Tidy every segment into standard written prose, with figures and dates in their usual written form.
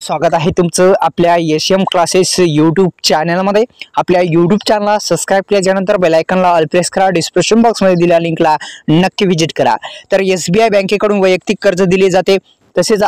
स्वागत आहे तुमचं आपल्या एसएम क्लासेस यूट्यूब चॅनलमध्ये। आपल्या यूट्यूब चॅनलला सबस्क्राइब केल्यानंतर बेल आयकॉनला ऑल प्रेस करा। डिस्क्रिप्शन बॉक्समध्ये दिलेल्या लिंकला नक्की विजिट करा। तर एसबीआय बँकेकडून वैयक्तिक कर्ज दिले जाते, तसेच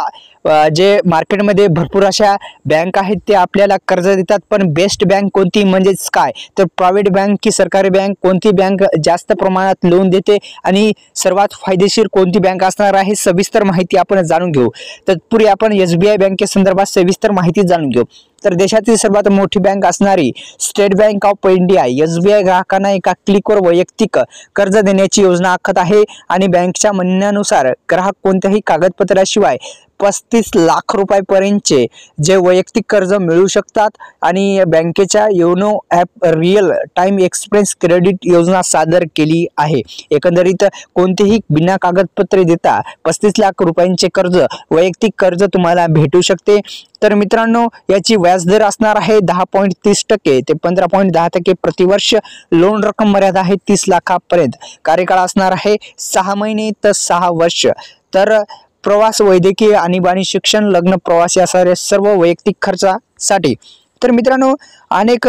जे मार्केटमध्ये भरपूर अशा बँक आहेत ते आपल्याला कर्ज देतात, पण बेस्ट बँक कोणती म्हणजेच काय, तर प्रायव्हेट बँक की सरकारी बँक, कोणती बँक जास्त प्रमाणात लोन देते आणि सर्वात फायदेशीर कोणती बँक असणार आहे, सविस्तर माहिती आपण जाणून घेऊ। तत्पूर्वी आपण एसबीआय बँकेसंदर्भात सविस्तर माहिती जाणून घेऊ। तर देशातील सर्वात मोठी बँक असणारी state bank of India SBI ग्राहकांना एका क्लिकवर वैयक्तिक कर्ज देण्याची योजना आखत आहे आणि बँकेच्या म्हणण्यानुसार ग्राहक कोणत्याही कागदपत्राशिवाय 35 लाख रुपयांपर्यंतचे जे वैयक्तिक कर्ज मिळू शकतात आणि बँकेच्या YONO app real time express credit योजना सादर केली आहे। एकंदरीत कोणतेही बिना कागदपत्रे देता 35 लाख रुपयांचे कर्ज वैयक्तिक कर्ज तुम्हाला भेटू शकते। तर मित्रांनो, याची व्याजदर असणार आहे 10.30% ते 15.10% प्रतिवर्ष। लोन रक्कम मर्यादा आहे 30 लाखापर्यंत। कार्यकाळ असणार आहे 6 महिने तर 6 वर्ष। तर प्रवास, वैद्यकीय, आणीबाणी, शिक्षण, लग्न, प्रवास या सर्व वैयक्तिक खर्चासाठी तर मित्रांनो अनेक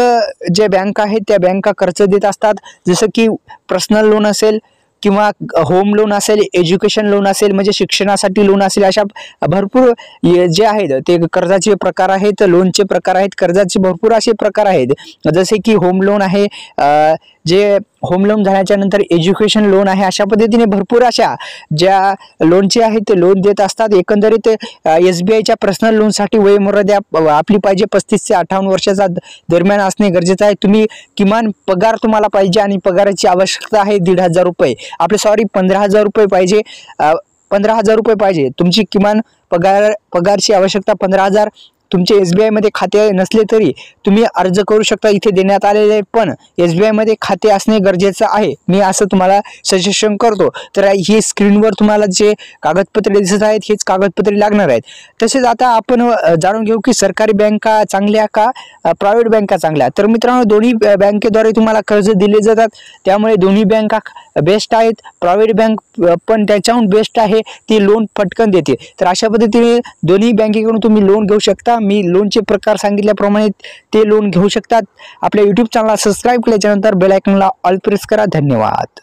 जे बँक आहेत त्या बँका कर्ज देत असतात, जसं की पर्सनल लोन असेल किंवा होम लोन असेल, एज्युकेशन लोन असेल म्हणजे शिक्षणासाठी लोन असेल, अशा भरपूर जे आहेत ते कर्जाचे प्रकार आहेत, लोनचे प्रकार आहेत, कर्जाचे भरपूर असे प्रकार आहेत। जसे की होम लोन आहे, जे होम लोन झाल्याच्या नंतर एज्युकेशन लोन आहे, अशा पद्धतीने भरपूर अशा ज्या लोनचे आहेत ते लोन देत असतात। एकंदरीत एसबीआयच्या पर्सनल लोनसाठी वयोमर्यादा आपली पाहिजे 35 ते 58 वर्षाचा दरम्यान असणे गरजेचे आहे। तुम्ही किमान पगार तुम्हाला पाहिजे आणि पगाराची आवश्यकता आहे 1,500 रुपये, आपले सॉरी 15,000 रुपये पाहिजे, 15,000 रुपये पाहिजे तुमची किमान पगारची आवश्यकता 15,000। तुमचे एसबीआय मध्ये खाते नसले तरी तुम्ही अर्ज करू शकता, इथे देण्यात आलेले, पण एसबीआय मध्ये खाते असणे गरजेचं आहे, मी असं तुम्हाला सजेशन करतो। तर ही स्क्रीनवर तुम्हाला जे कागदपत्रे दिसत आहेत हेच कागदपत्रे लागणार आहेत। तसेच आता आपण जाणून घेऊ की सरकारी बँका चांगल्या का प्रायव्हेट बँका चांगल्या। तर मित्रांनो, दोन्ही बँकेद्वारे तुम्हाला कर्ज दिले जातात, त्यामुळे दोन्ही बँका बेस्ट आहेत। प्रायव्हेट बँक पण त्याच्याहून बेस्ट आहे, ती लोन पटकन देते। तर अशा पद्धतीने दोन्ही बँकेकडून तुम्ही लोन घेऊ शकता। मी लोनचे प्रकार सांगितल्याप्रमाणे ते लोन घेऊ शकतात। आपल्या यूट्यूब चॅनलला सबस्क्राइब केल्यानंतर बेल आयकॉनला ऑल प्रेस करा। धन्यवाद।